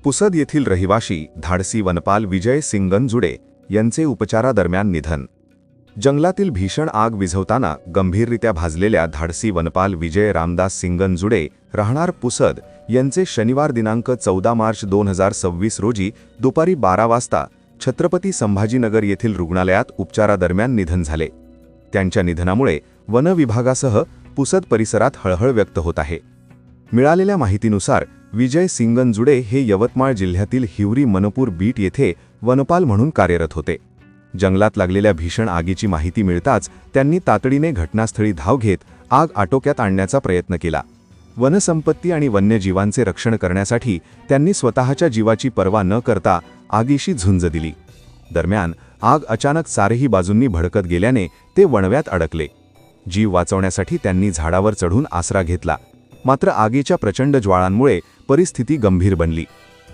पुसद येथील रहिवाशी धाडसी वनपाल विजय सिंगनजुडे यांचे उपचारादरम्यान निधन. जंगलातील भीषण आग विझवताना गंभीररित्या भाजलेल्या धाडसी वनपाल विजय रामदास सिंगनजुडे राहणार पुसद यांचे शनिवार दिनांक 14 मार्च 2026 रोजी दुपारी 12 वाजता छत्रपती संभाजीनगर येथील रुग्णालयात उपचारादरम्यान निधन झाले. त्यांच्या निधनामुळे वन विभागासह पुसद परिसरात हळहळ व्यक्त होत आहे. मिळालेल्या माहितीनुसार विजय सिंगनजुडे हे यवतमाळ जिल्ह्यातील हिवरी मनपूर बीट येथे वनपाल म्हणून कार्यरत होते. जंगलात लागलेल्या भीषण आगीची माहिती मिळताच त्यांनी तातडीने घटनास्थळी धाव घेत आग आटोक्यात आणण्याचा प्रयत्न केला. वनसंपत्ती आणि वन्यजीवांचे रक्षण करण्यासाठी त्यांनी स्वतःच्या जीवाची पर्वा न करता आगीशी झुंज दिली. दरम्यान आग अचानक चारही बाजूंनी भडकत गेल्याने ते वणव्यात अडकले. जीव वाचवण्यासाठी त्यांनी झाडावर चढून आसरा घेतला. मात्र आगीच्या प्रचंड ज्वाळांमुळे परिस्थिती गंभीर बनली.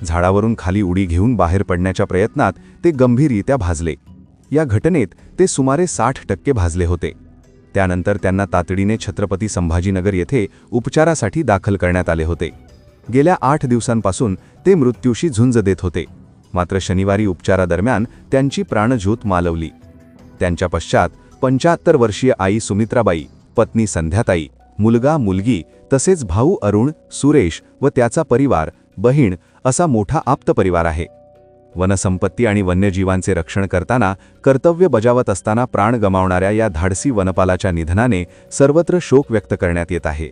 झाडावरून खाली उडी घेऊन बाहेर पडण्याच्या प्रयत्नात ते गंभीररित्या भाजले. या घटनेत ते सुमारे 60% भाजले होते. त्यानंतर त्यांना तातडीने छत्रपती संभाजीनगर येथे उपचारासाठी दाखल करण्यात आले होते. गेल्या 8 दिवसांपासून ते मृत्यूशी झुंज देत होते. मात्र शनिवारी उपचारादरम्यान त्यांची प्राणज्योत मालवली. त्यांच्या पश्चात 75 वर्षीय आई सुमित्राबाई, पत्नी संध्याताई, मुलगा मुलगी तसेच भाऊ अरुण, सुरेश व त्याचा परिवार, बहीण असा मोठा आप्त परिवार आहे. वनसंपत्ती आणि वन्यजीवांचे रक्षण करताना कर्तव्य बजावत असताना प्राण गमावणाऱ्या या धाडसी वनपालाच्या निधनाने सर्वत्र शोक व्यक्त करण्यात येत आहे.